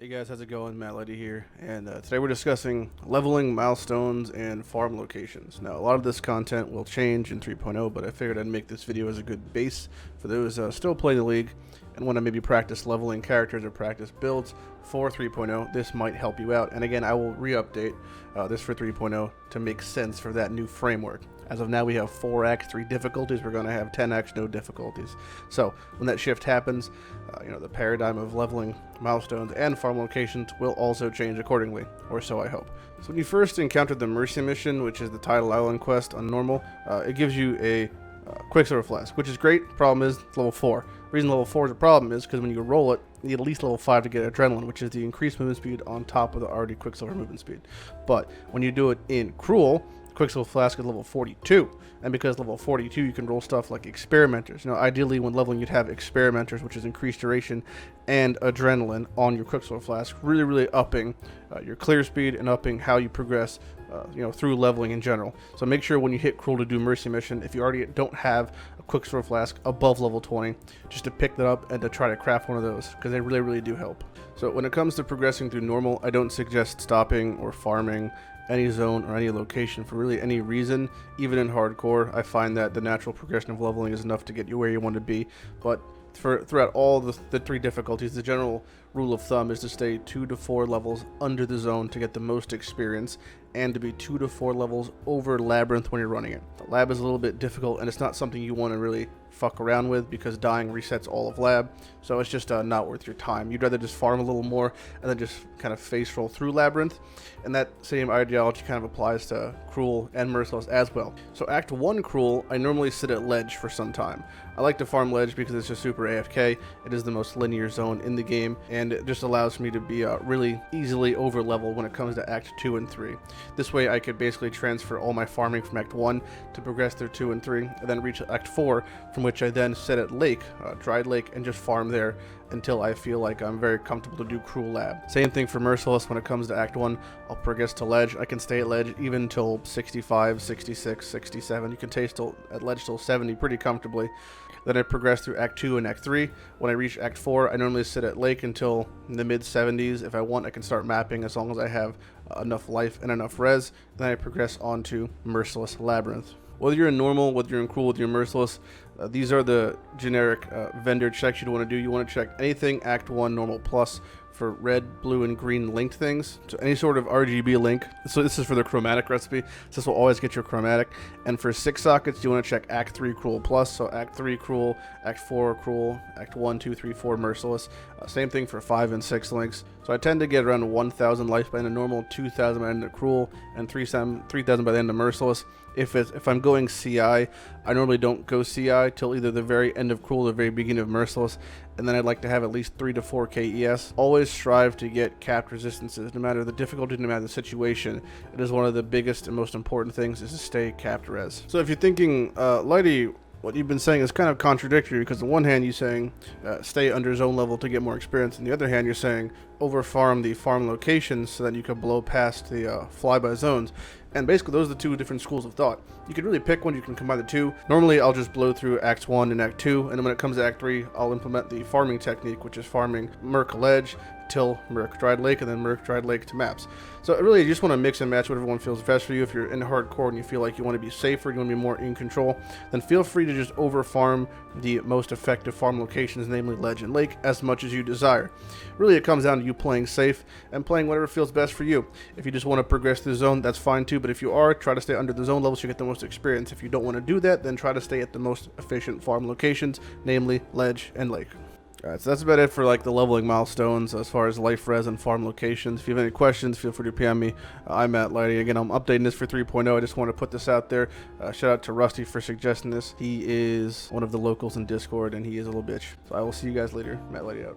Hey guys, how's it going? Matt Lighty here, and today we're discussing leveling, milestones, and farm locations. Now, a lot of this content will change in 3.0, but I figured I'd make this video as a good base for those still playing the league and want to maybe practice leveling characters or practice builds for 3.0. This might help you out, and again, I will re-update this for 3.0 to make sense for that new framework. As of now, we have 4 Act 3 difficulties. We're going to have 10 Act no difficulties. So when that shift happens, the paradigm of leveling, milestones, and farm locations will also change accordingly, or so I hope. So when you first encounter the Mercy mission, which is the Tidal Island quest on normal, it gives you a Quicksilver Flask, which is great. Problem is, it's level 4. The reason level 4 is a problem is because when you roll it, you need at least level 5 to get Adrenaline, which is the increased movement speed on top of the already Quicksilver movement speed. But when you do it in Cruel, Quicksilver Flask is level 42, and because level 42 you can roll stuff like Experimenters. Ideally when leveling you'd have Experimenters, which is increased duration, and Adrenaline on your Quicksilver Flask, really upping your clear speed and upping how you progress through leveling in general. So make sure when you hit Cruel to do Mercy mission, if you already don't have a Quicksilver Flask above level 20, just to pick that up and to try to craft one of those, because they really do help. So when it comes to progressing through normal, I don't suggest stopping or farming any zone or any location for really any reason. Even in hardcore, I find that the natural progression of leveling is enough to get you where you want to be. But throughout all the 3 difficulties, the general rule of thumb is to stay 2 to 4 levels under the zone to get the most experience, and to be 2 to 4 levels over Labyrinth when you're running it. The lab is a little bit difficult, and it's not something you want to really fuck around with because dying resets all of lab, so it's just not worth your time. You'd rather just farm a little more and then just kind of face roll through Labyrinth, and that same ideology kind of applies to Cruel and Merciless as well. So Act 1 Cruel, I normally sit at Ledge for some time. I like to farm Ledge because it's just super AFK. It is the most linear zone in the game, and it just allows me to be really easily over leveled when it comes to Act 2 and 3. This way I could basically transfer all my farming from Act 1 to progress through 2 and 3, and then reach Act 4, from which I then sit at Lake, Dried Lake, and just farm there until I feel like I'm very comfortable to do Cruel Lab. Same thing for Merciless. When it comes to Act 1, I'll progress to Ledge. I can stay at Ledge even till 65, 66, 67. You can stay at Ledge till 70 pretty comfortably. Then I progress through Act 2 and Act 3. When I reach Act 4, I normally sit at Lake until the mid-70s. If I want, I can start mapping as long as I have enough life and enough res. Then I progress on to Merciless Labyrinth. Whether you're in normal, whether you're in Cruel, whether you're merciless, these are the generic vendor checks you'd want to do. You want to check anything Act 1 normal plus for red, blue, and green linked things. So any sort of RGB link. So this is for the chromatic recipe. So this will always get your chromatic. And for 6 sockets, you want to check Act 3 Cruel plus. So Act 3 Cruel, Act 4 Cruel, Act 1, 2, 3, 4 Merciless. Same thing for 5 and 6 links. So I tend to get around 1,000 life by the end of normal, 2,000 by the end of Cruel, and 3,000 by the end of Merciless. If I'm going CI, I normally don't go CI till either the very end of Cruel or the very beginning of Merciless, and then I'd like to have at least 3 to 4 KES. Always strive to get capped resistances, no matter the difficulty, no matter the situation. It is one of the biggest and most important things is to stay capped res. So if you're thinking, Lighty, what you've been saying is kind of contradictory, because on one hand you're saying stay under zone level to get more experience, and the other hand you're saying over farm the farm locations so that you can blow past the flyby zones. And basically those are the 2 different schools of thought. You could really pick one, you can combine the 2. Normally I'll just blow through Act 1 and Act 2, and then when it comes to Act 3 I'll implement the farming technique, which is farming Merc Ledge till Merc Dried Lake, and then Merc Dried Lake to maps. So really you just want to mix and match what everyone feels best for you. If you're in hardcore and you feel like you want to be safer, you want to be more in control, then feel free to just over farm the most effective farm locations, namely Ledge and Lake, as much as you desire. Really it comes down to you playing safe and playing whatever feels best for you. If you just want to progress through the zone, that's fine too, but if you are, try to stay under the zone level so you get the most experience. If you don't want to do that, then try to stay at the most efficient farm locations, namely Ledge and Lake. Alright, so that's about it for the leveling milestones as far as life res and farm locations. If you have any questions, feel free to PM me. I'm Matt Lighty. Again, I'm updating this for 3.0. I just want to put this out there. Shout out to Rusty for suggesting this. He is one of the locals in Discord, and he is a little bitch. So I will see you guys later. Matt Lighty out.